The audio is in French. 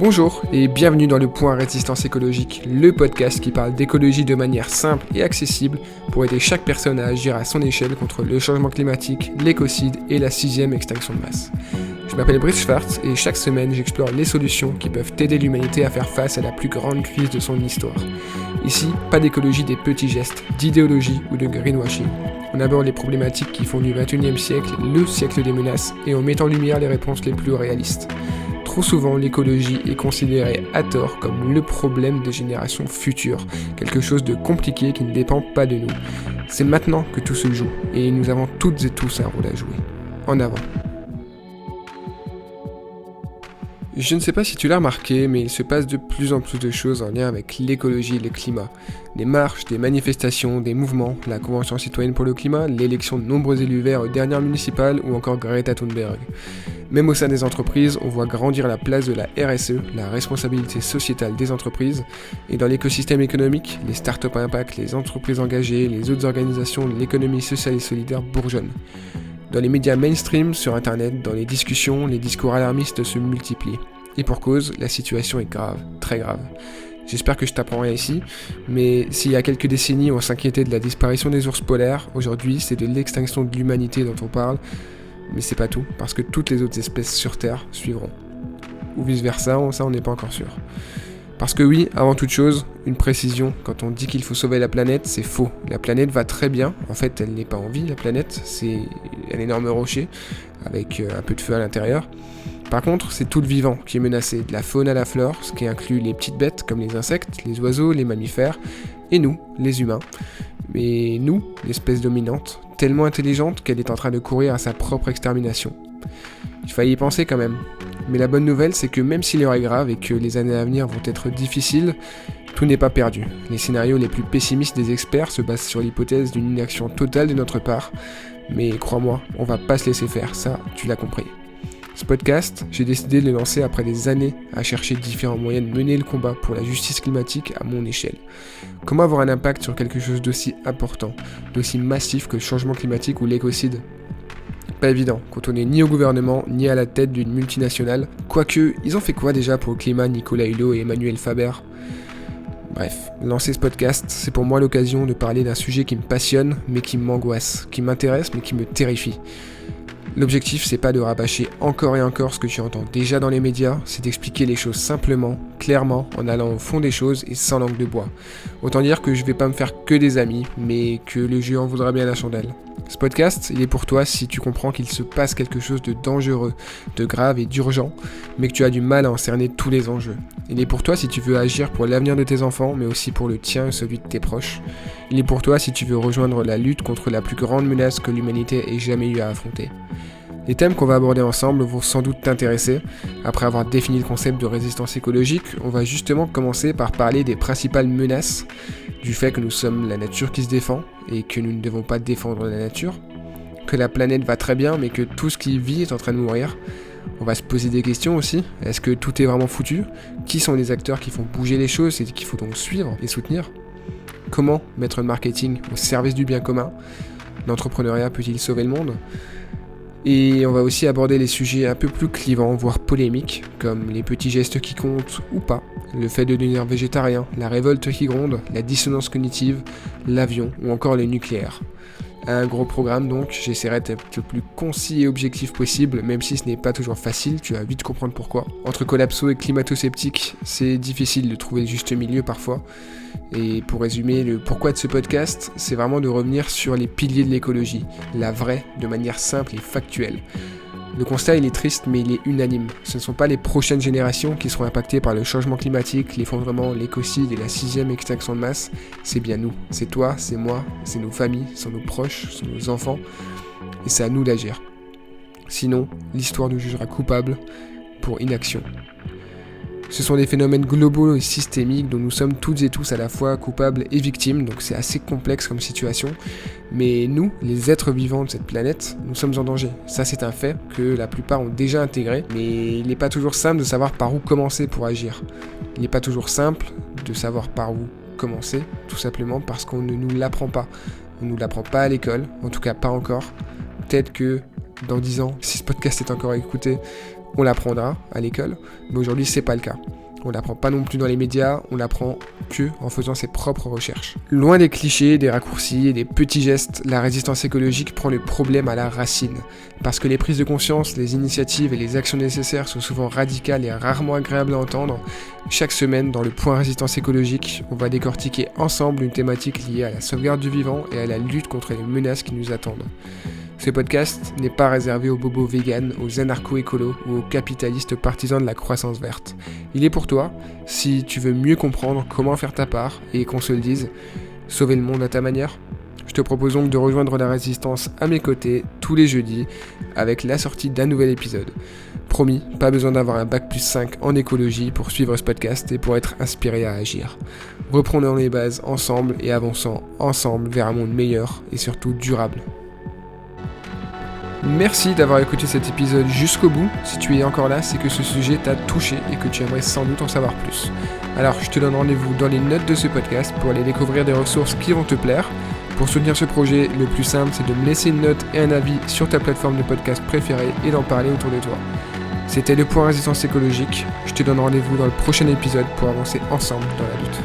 Bonjour et bienvenue dans le Point Résistance écologique, le podcast qui parle d'écologie de manière simple et accessible pour aider chaque personne à agir à son échelle contre le changement climatique, l'écocide et la 6e extinction de masse. Je m'appelle Brice Schwartz et chaque semaine j'explore les solutions qui peuvent aider l'humanité à faire face à la plus grande crise de son histoire. Ici, pas d'écologie des petits gestes, d'idéologie ou de greenwashing. On aborde les problématiques qui font du 21e siècle le siècle des menaces et on met en lumière les réponses les plus réalistes. Trop souvent, l'écologie est considérée à tort comme le problème des générations futures, quelque chose de compliqué qui ne dépend pas de nous. C'est maintenant que tout se joue, et nous avons toutes et tous un rôle à jouer. En avant. Je ne sais pas si tu l'as remarqué, mais il se passe de plus en plus de choses en lien avec l'écologie et le climat. Des marches, des manifestations, des mouvements, la Convention citoyenne pour le climat, l'élection de nombreux élus verts aux dernières municipales ou encore Greta Thunberg. Même au sein des entreprises, on voit grandir la place de la RSE, la responsabilité sociétale des entreprises, et dans l'écosystème économique, les startups à impact, les entreprises engagées, les autres organisations de l'économie sociale et solidaire bourgeonnent. Dans les médias mainstream, sur internet, dans les discussions, les discours alarmistes se multiplient. Et pour cause, la situation est grave, très grave. J'espère que je t'apprends rien ici, mais s'il y a quelques décennies on s'inquiétait de la disparition des ours polaires, aujourd'hui c'est de l'extinction de l'humanité dont on parle, mais c'est pas tout, parce que toutes les autres espèces sur Terre suivront. Ou vice versa, ça on n'est pas encore sûr. Parce que oui, avant toute chose, une précision, quand on dit qu'il faut sauver la planète, c'est faux. La planète va très bien, en fait elle n'est pas en vie la planète, c'est un énorme rocher, avec un peu de feu à l'intérieur. Par contre, c'est tout le vivant qui est menacé, de la faune à la flore, ce qui inclut les petites bêtes comme les insectes, les oiseaux, les mammifères, et nous, les humains. Mais nous, l'espèce dominante, tellement intelligente qu'elle est en train de courir à sa propre extermination. Il fallait y penser quand même. Mais la bonne nouvelle, c'est que même si l'heure est grave et que les années à venir vont être difficiles, tout n'est pas perdu. Les scénarios les plus pessimistes des experts se basent sur l'hypothèse d'une inaction totale de notre part. Mais crois-moi, on va pas se laisser faire, ça, tu l'as compris. Ce podcast, j'ai décidé de le lancer après des années à chercher différents moyens de mener le combat pour la justice climatique à mon échelle. Comment avoir un impact sur quelque chose d'aussi important, d'aussi massif que le changement climatique ou l'écocide ? Pas évident, quand on n'est ni au gouvernement, ni à la tête d'une multinationale. Quoique, ils ont fait quoi déjà pour le climat, Nicolas Hulot et Emmanuel Faber ? Bref, lancer ce podcast, c'est pour moi l'occasion de parler d'un sujet qui me passionne, mais qui m'angoisse, qui m'intéresse, mais qui me terrifie. L'objectif, c'est pas de rabâcher encore et encore ce que tu entends déjà dans les médias, c'est d'expliquer les choses simplement, clairement, en allant au fond des choses et sans langue de bois. Autant dire que je vais pas me faire que des amis, mais que le jeu en voudra bien la chandelle. Ce podcast, il est pour toi si tu comprends qu'il se passe quelque chose de dangereux, de grave et d'urgent, mais que tu as du mal à en cerner tous les enjeux. Il est pour toi si tu veux agir pour l'avenir de tes enfants, mais aussi pour le tien et celui de tes proches. Il est pour toi si tu veux rejoindre la lutte contre la plus grande menace que l'humanité ait jamais eu à affronter. Les thèmes qu'on va aborder ensemble vont sans doute t'intéresser. Après avoir défini le concept de résistance écologique, on va justement commencer par parler des principales menaces, du fait que nous sommes la nature qui se défend et que nous ne devons pas défendre la nature, que la planète va très bien mais que tout ce qui vit est en train de mourir. On va se poser des questions aussi. Est-ce que tout est vraiment foutu ? Qui sont les acteurs qui font bouger les choses et qu'il faut donc suivre et soutenir ? Comment mettre le marketing au service du bien commun ? L'entrepreneuriat peut-il sauver le monde ? Et on va aussi aborder les sujets un peu plus clivants, voire polémiques, comme les petits gestes qui comptent ou pas, le fait de devenir végétarien, la révolte qui gronde, la dissonance cognitive, l'avion ou encore le nucléaire. Un gros programme donc, j'essaierai d'être le plus concis et objectif possible, même si ce n'est pas toujours facile, tu vas vite comprendre pourquoi. Entre collapso et climato-sceptiques, c'est difficile de trouver le juste milieu parfois. Et pour résumer, le pourquoi de ce podcast, c'est vraiment de revenir sur les piliers de l'écologie, la vraie, de manière simple et factuelle. Le constat il est triste mais il est unanime. Ce ne sont pas les prochaines générations qui seront impactées par le changement climatique, l'effondrement, l'écocide et la 6e extinction de masse. C'est bien nous. C'est toi, c'est moi, c'est nos familles, ce sont nos proches, ce sont nos enfants. Et c'est à nous d'agir. Sinon, l'histoire nous jugera coupables pour inaction. Ce sont des phénomènes globaux et systémiques dont nous sommes toutes et tous à la fois coupables et victimes, donc c'est assez complexe comme situation. Mais nous, les êtres vivants de cette planète, nous sommes en danger. Ça c'est un fait que la plupart ont déjà intégré, mais il n'est pas toujours simple de savoir par où commencer pour agir. Il n'est pas toujours simple de savoir par où commencer, tout simplement parce qu'on ne nous l'apprend pas. On ne nous l'apprend pas à l'école, en tout cas pas encore. Peut-être que dans 10 ans, si ce podcast est encore écouté, On l'apprendra à l'école, mais aujourd'hui c'est pas le cas. On l'apprend pas non plus dans les médias, on l'apprend que en faisant ses propres recherches. Loin des clichés, des raccourcis et des petits gestes, la résistance écologique prend le problème à la racine. Parce que les prises de conscience, les initiatives et les actions nécessaires sont souvent radicales et rarement agréables à entendre, chaque semaine dans le point résistance écologique, on va décortiquer ensemble une thématique liée à la sauvegarde du vivant et à la lutte contre les menaces qui nous attendent. Ce podcast n'est pas réservé aux bobos véganes, aux anarcho-écolos ou aux capitalistes partisans de la croissance verte. Il est pour toi, si tu veux mieux comprendre comment faire ta part et qu'on se le dise, sauver le monde à ta manière. Je te propose donc de rejoindre la résistance à mes côtés tous les jeudis avec la sortie d'un nouvel épisode. Promis, pas besoin d'avoir un bac+5 en écologie pour suivre ce podcast et pour être inspiré à agir. Reprenons les bases ensemble et avançons ensemble vers un monde meilleur et surtout durable. Merci d'avoir écouté cet épisode jusqu'au bout. Si tu es encore là, c'est que ce sujet t'a touché et que tu aimerais sans doute en savoir plus. Alors je te donne rendez-vous dans les notes de ce podcast pour aller découvrir des ressources qui vont te plaire. Pour soutenir ce projet, le plus simple c'est de me laisser une note et un avis sur ta plateforme de podcast préférée et d'en parler autour de toi. C'était le point résistance écologique. Je te donne rendez-vous dans le prochain épisode pour avancer ensemble dans la lutte.